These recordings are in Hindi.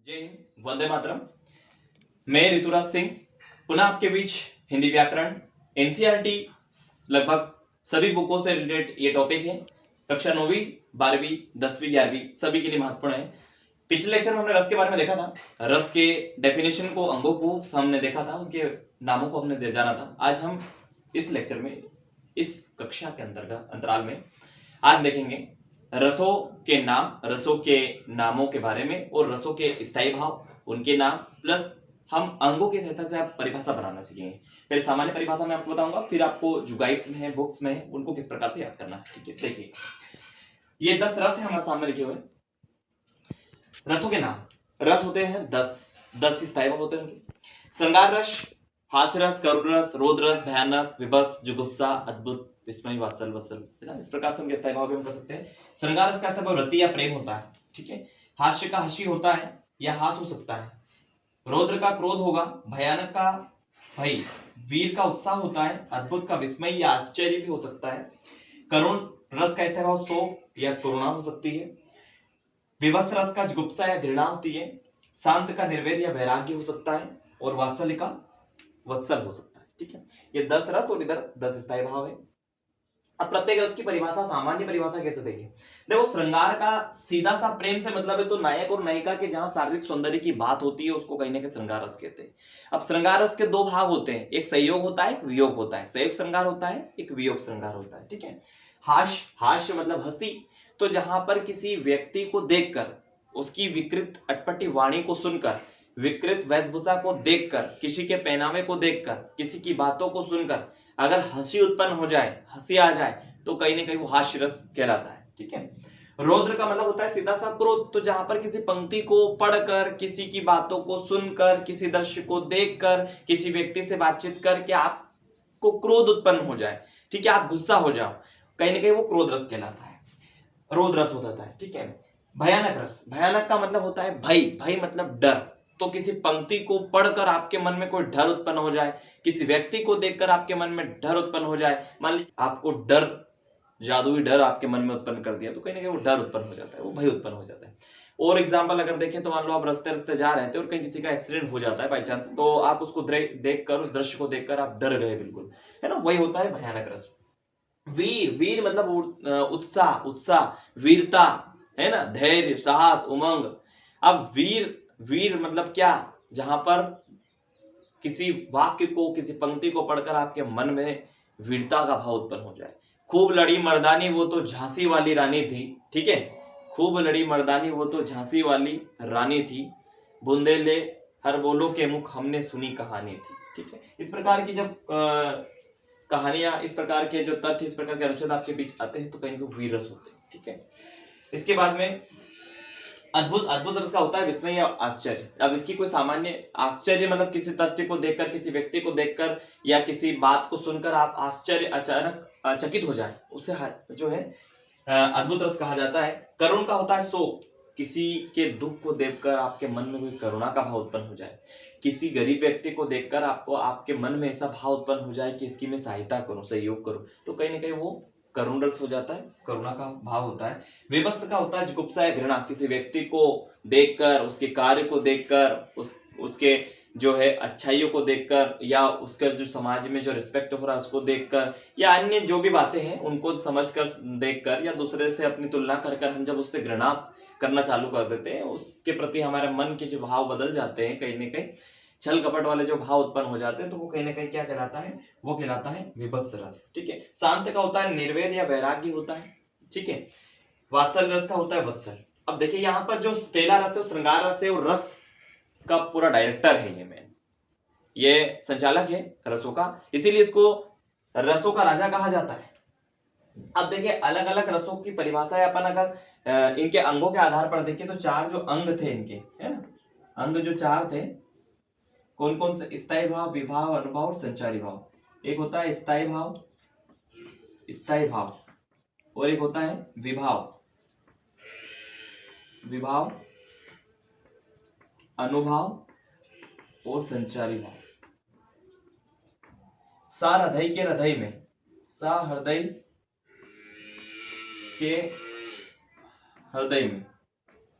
जय हिंद, वंदे मातरम। मैं ऋतुराज सिंह पुनः आपके बीच हिंदी व्याकरण एनसीईआरटी लगभग सभी बुकों से रिलेटेड ये टॉपिक है। कक्षा 9वीं 12वीं 10वीं 11वीं सभी के लिए महत्वपूर्ण है। पिछले लेक्चर में हमने रस के बारे में देखा था, रस के डेफिनेशन को, अंगों को हमने देखा था, उनके नामों को हमने जाना था। आज हम इस लेक्चर में, इस कक्षा के अंतराल में आज देखेंगे रसों के नाम, रसों के नामों के बारे में और रसों के स्थायी भाव, उनके नाम, प्लस हम अंगों की सहायता से आप परिभाषा बनाना सीखेंगे। पहले सामान्य परिभाषा मैं आपको बताऊंगा, फिर आपको जो गाइड्स में है, बुक्स में है, उनको किस प्रकार से याद करना है। ठीक है, देखिए ये 10 रस है हमारे सामने लिखे हुए। रसों के नाम, रस होते हैं 10 स्थायी भाव होते हैं उनके। श्रृंगार रस, हास्य रस, करुण रस, रौद्र रस, भयानक, विभत्स, जुगुप्सा, अद्भुत, विस्मय, वात्सल, वत्सल, इस प्रकार से हम स्थायी भाव भी हम कर सकते हैं। श्रृंगार रस का स्थायी भाव रति या प्रेम होता है। ठीक है, हास्य का हंसी होता है या हास हो सकता है। रौद्र का क्रोध होगा, भयानक का भय, वीर का उत्साह होता है, अद्भुत का विस्मय या आश्चर्य भी हो सकता है। करुण रस का स्थायी भाव शोक या करुणा हो सकती है। विभत्स रस का जुगुप्सा या घृणा होती है। शांत का निर्वेद या वैराग्य हो सकता है और वात्सल्य का वत्सल हो सकता है। ठीक है, ये 10 रस और इधर 10 स्थायी भाव है। अब प्रत्येक रस की परिभाषा, सामान्य परिभाषा कैसे देखें। देखो, श्रृंगार का सीधा सा प्रेम से मतलब है तो नायक और नायिका के जहां शारीरिक सौंदर्य की बात होती है उसको कहीं ना कहीं श्रृंगार रस कहते हैं। अब श्रृंगार रस के 2 भाग होते हैं, एक संयोग होता है, एक वियोग होता है। संयोग श्रृंगार होता है, एक वियोग श्रृंगार होता है। ठीक है, हास्य मतलब हंसी, तो जहां पर किसी व्यक्ति को देखकर, उसकी विकृत अटपटी वाणी को सुनकर, विकृत वेशभूषा को देखकर, किसी के पहनावे को देखकर, किसी की बातों को सुनकर अगर हंसी उत्पन्न हो जाए, हंसी आ जाए, तो कहीं ना कहीं वो हास्य रस कहलाता है। ठीक है, रौद्र का मतलब होता है सीधा सा क्रोध, तो जहां पर किसी पंक्ति को पढ़कर, किसी की बातों को सुनकर, किसी दृश्य को देखकर, किसी व्यक्ति से बातचीत करके आपको क्रोध उत्पन्न हो जाए, ठीक है, आप गुस्सा हो जाओ, कहीं ना कहीं वो क्रोध रस कहलाता है, रौद्र रस होता है। ठीक है, भयानक रस, भयानक का मतलब होता है भय, भय मतलब डर, तो किसी पंक्ति को पढ़कर आपके मन में कोई डर उत्पन्न हो जाए, किसी व्यक्ति को देखकर आपके मन में डर उत्पन्न हो जाए, मान लीजिए आपको डर, जादुई डर आपके मन में उत्पन्न कर दिया, तो कहीं ना कहीं वो डर उत्पन्न हो जाता है, वो भय उत्पन्न हो जाता है। और एग्जाम्पल अगर देखें तो मान लो आप रास्ते रास्ते जा रहे थे और कहीं किसी का एक्सीडेंट हो जाता है बाई चांस, तो आप उसको देखकर, उस दृश्य को देखकर आप डर गए बिल्कुल, है ना, वही होता है भयानक रस। वीर, वीर मतलब उत्साह, उत्साह, वीरता, है ना, धैर्य, साहस, उमंग। अब वीर, वीर मतलब क्या, जहां पर किसी वाक्य को, किसी पंक्ति को पढ़कर आपके मन में वीरता का भाव उत्पन्न हो जाए। खूब लड़ी मर्दानी वो तो झांसी वाली रानी थी। ठीक है, खूब लड़ी मर्दानी वो तो झांसी वाली रानी थी, बुंदेले हर बोलो के मुख हमने सुनी कहानी थी। ठीक है, इस प्रकार की जब कहानियां, इस प्रकार के जो तथ्य, इस प्रकार के अनुच्छेद आपके बीच आते हैं तो कहीं ना कहीं वीर रस होते हैं। ठीक है, इसके बाद में अद्भुत, अद्भुत रस का होता है विस्मय या आश्चर्य। अब इसकी कोई सामान्य, आश्चर्य मतलब किसी तथ्य को देखकर, किसी व्यक्ति को देखकर या किसी बात को सुनकर आप आश्चर्य, अचानक चकित हो जाए, उसे जो है अद्भुत रस कहा जाता है। करुण का होता है शोक, किसी के दुख को देखकर आपके मन में कोई करुणा का भाव उत्पन्न हो जाए, किसी गरीब व्यक्ति को देखकर आपको, आपके मन में ऐसा भाव उत्पन्न हो जाए कि इसकी मैं सहायता करूं, सहयोग करूं, तो कहीं ना कहीं वो करुण रस हो जाता है, करुणा का भाव होता है। विभत्स का होता है जुगुप्सा या घृणा, किसी व्यक्ति को देखकर, उसके कार्य को देखकर, उसके जो है अच्छाइयों को देखकर, या उसका जो समाज में जो रिस्पेक्ट हो रहा है उसको देखकर, या अन्य जो भी बातें हैं उनको समझकर, देखकर, या दूसरे से अपनी तुलना कर हम जब उससे घृणा करना चालू कर देते हैं, उसके प्रति हमारे मन के जो भाव बदल जाते हैं, कहीं ना कहीं छल कपट वाले जो भाव उत्पन्न हो जाते हैं, तो वो कहीं ना कहीं क्या कहलाता है, वो कहलाता है विभत्स रस। ठीक है, शांत का होता है निर्वेद या वैराग्य होता है। ठीक है, वात्सल रस का होता है वत्सल। अब देखिए यहाँ पर जो पहला रस है वो श्रृंगार रस है, और रस का पूरा डायरेक्टर है ये मैन, ये संचालक है रसों का, इसीलिए इसको रसों का राजा कहा जाता है। अब देखिए अलग अलग रसों की परिभाषा है, अपन अगर इनके अंगों के आधार पर देखें तो 4 जो अंग थे इनके, है ना, अंग जो 4 थे, कौन कौन से, स्थायी भाव, विभाव, अनुभाव और संचारी भाव। एक होता है स्थायी भाव, स्थायी भाव, और एक होता है विभाव, विभाव, अनुभाव और संचारी भाव। सा हृदय के हृदय में, सा हृदय के हृदय में,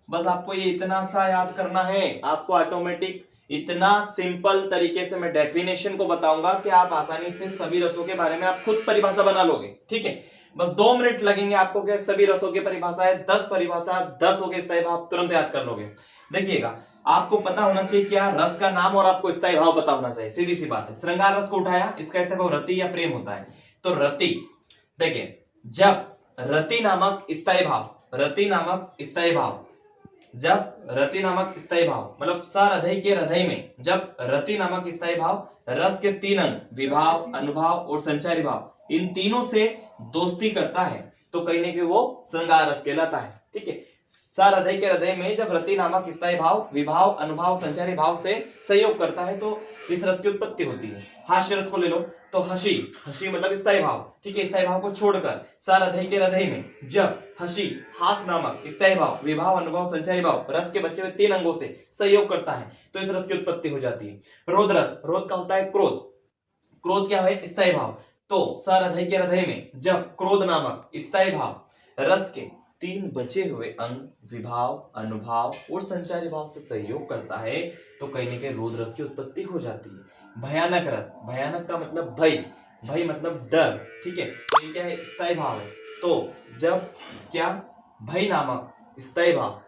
बस आपको ये इतना सा याद करना है, आपको ऑटोमेटिक इतना सिंपल तरीके से मैं डेफिनेशन को बताऊंगा कि आप आसानी से सभी रसों के बारे में आप खुद परिभाषा बना लोगे। ठीक है, बस 2 मिनट लगेंगे आपको कि सभी रसों की परिभाषा है, 10 परिभाषा, 10 हो गए स्थायी भाव, तुरंत याद कर लोगे। देखिएगा, आपको पता होना चाहिए क्या रस का नाम और आपको स्थायी भाव पता होना चाहिए, सीधी सी बात है। श्रृंगार रस को उठाया, इसका स्थायी भाव रति या प्रेम होता है। तो रति, देखिए जब रति नामक स्थायी भाव, रति नामक स्थायी भाव, जब रति नामक स्थायी भाव मतलब सारधई के हृदय में जब रति नामक स्थायी भाव रस के 3 अंग विभाव, अनुभाव और संचारी भाव, इन तीनों से दोस्ती करता है तो कहीं ना कहीं वो श्रृंगार रस कहलाता है। ठीक है, सारधई के हृदय में जब रति नामक स्थायी भाव विभाव, अनुभाव, संचारी भाव से सहयोग करता है तो इस रस की उत्पत्ति होती है। हास्य रस को ले लो तो हसी, हसी मतलब स्थायी भाव। ठीक है, स्थायी भाव को छोड़कर सारधई के हृदय में जब हसी, हास नामक स्थायी भाव विभाव, अनुभव, संचारी भाव रस के बचे हुए 3 अंगों से सहयोग करता है तो इस रस की उत्पत्ति हो जाती है। रोध रस, रोध का होता है क्रोध, क्रोध क्या है स्थायी भाव। तो सारधई के हृदय में जब क्रोध नामक स्थायी भाव रस के 3 बचे हुए अंग विभाव, अनुभाव और संचारी भाव से सहयोग करता है तो कहीं ना कहीं रोध रस की उत्पत्ति हो जाती है। भयानक रस, भयानक का मतलब भय, भय मतलब डर। ठीक है, तो ये क्या है स्थायी भाव है। तो जब क्या भय नामक स्थायी भाव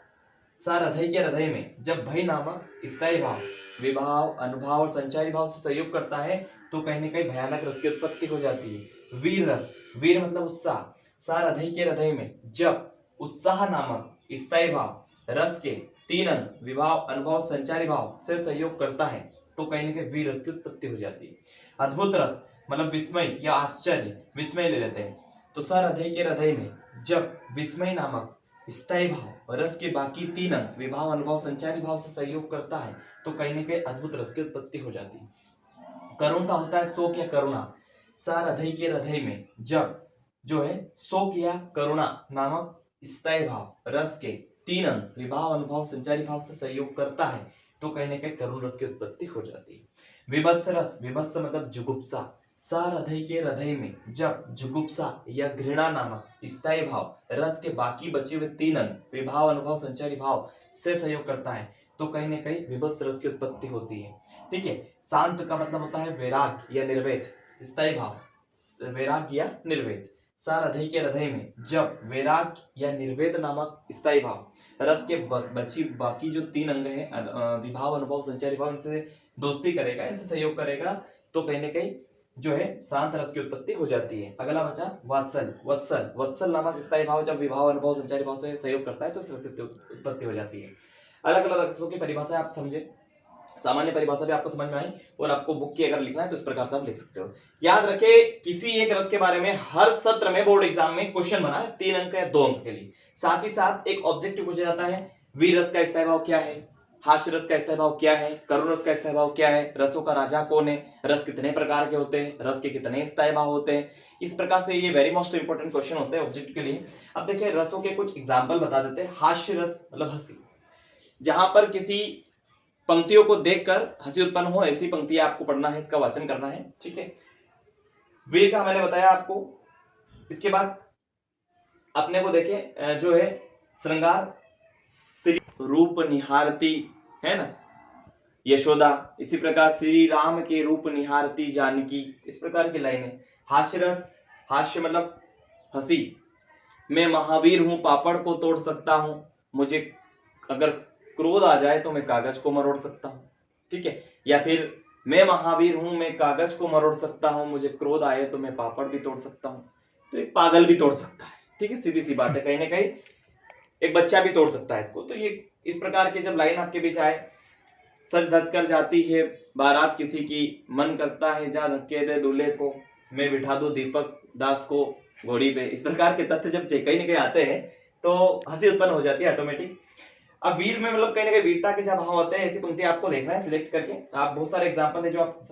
सारधई के हृदय में जब भय नामक स्थायी भाव विभाव, अनुभाव और संचारी भाव से सहयोग करता है तो कहीं ना कहीं भयानक रस की उत्पत्ति हो जाती है। वीर रस, वीर मतलब उत्साह, सारधई के हृदय में जब उत्साह नामक स्थायी भाव रस के 3 अंग विभाव, अनुभव, संचारी भाव से सहयोग करता है तो कहीं ना कहीं वीर रस की उत्पत्ति हो जाती है। अद्भुत रस मतलब विस्मय या आश्चर्य, विस्मय ले लेते हैं। तो सारधई के हृदय में जब विस्मय नामक स्थायी भाव रस के बाकी 3 अंग विभाव, अनुभव, संचारी भाव से सहयोग करता है तो कहीं ना कहीं अद्भुत रस की उत्पत्ति हो जाती है। करुण का होता है शोक या करुणा, सारधई के हृदय में जब जो है शोक या करुणा नामक स्थायी भाव रस के 3 अंग विभाव, अनुभव, संचारी भाव से सहयोग करता है तो कहीं ना कहीं करुण रस की उत्पत्ति हो जाती है। विभत्स रस, विभत्स मतलब जुगुप्सा, सारधई के हृदय में जब जुगुप्सा या घृणा नामक स्थायी भाव रस के बाकी बचे हुए 3 अंग विभाव, अनुभव, संचारी भाव से सहयोग करता है तो कहीं ना कहीं विभत्स रस की उत्पत्ति होती है। ठीक है, शांत का मतलब होता है वैराग या निर्वेद, स्थायी भाव वैराग या निर्वेद, सारधई के हृदय में जब वैराग या निर्वेद नामक स्थायी भाव रस के बची बाकी जो 3 अंग है विभाव, अनुभव, संचारी भाव इनसे दोस्ती करेगा, इनसे सहयोग करेगा तो कहीं ना कहीं जो है शांत रस की उत्पत्ति हो जाती है। अगला बचा वात्सल, वत्सल, वत्सल नामक स्थायी भाव जब विभाव, अनुभव, संचारी भाव से सहयोग करता है तो उत्पत्ति हो जाती है। अलग अलग रसों की परिभाषा आप समझे, सामान्य परिभाषा भी आपको समझ में आई और आपको बुक की अगर लिखना है तो इस प्रकार से आप लिख सकते हो। याद रखे किसी एक रस के बारे में हर सत्र में बोर्ड एग्जाम में क्वेश्चन बना है 3 अंक या 2 अंक के लिए। साथ ही साथ एक ऑब्जेक्टिव पूछा जाता है वीर रस का स्थायी भाव क्या है, हास्य रस का स्थायी भाव क्या है, करुण रस का स्थायी भाव क्या है, रसों का राजा कौन है, रस कितने प्रकार के होते हैं, रस के कितने स्थायी भाव होते हैं। इस प्रकार से ये वेरी मोस्ट इंपोर्टेंट क्वेश्चन होते हैं ऑब्जेक्ट के लिए। अब देखिए रसों के कुछ एग्जाम्पल बता देते हैं। हास्य रस मतलब हंसी, जहां पर किसी पंक्तियों को देखकर हंसी उत्पन्न हो ऐसी पंक्तियां आपको पढ़ना है, इसका वाचन करना है। ठीक है, वीर का मैंने बताया आपको। इसके बाद अपने को देखे जो है श्रृंगार, श्री रूप निहारती है ना यशोदा, इसी प्रकार श्री राम के रूप निहारती जानकी, इस प्रकार की लाइनें। हास्य रस, हास्य मतलब हंसी, मैं महावीर हूं पापड़ को तोड़ सकता हूं, मुझे अगर क्रोध आ जाए तो मैं कागज को मरोड़ सकता हूं। ठीक है, या फिर मैं महावीर हूं, मैं कागज को मरोड़ सकता हूं, मुझे क्रोध आए तो मैं पापड़ भी तोड़ सकता हूं। तो एक पागल भी तोड़ सकता है। ठीक है, सीधी सी बात है, कहीं ना कहीं एक बच्चा भी तोड़ सकता है इसको। तो ये इस प्रकार की जब लाइन आपके बीच आए, सज धज कर जाती है बारात किसी की, मन करता है जा धक्के दे दूल्हे को, मैं बिठा दूं दीपक दास को घोड़ी पे, इस प्रकार के तथ्य जब कहीं ना कहीं आते हैं तो हंसी उत्पन्न हो जाती है ऑटोमेटिक। अब वीर में मतलब कहीं ना कहीं वीरता के जब भाव होते हैं, ऐसी पंक्ति आपको देखना है सिलेक्ट करके। आप बहुत सारे एग्जांपल है जो आप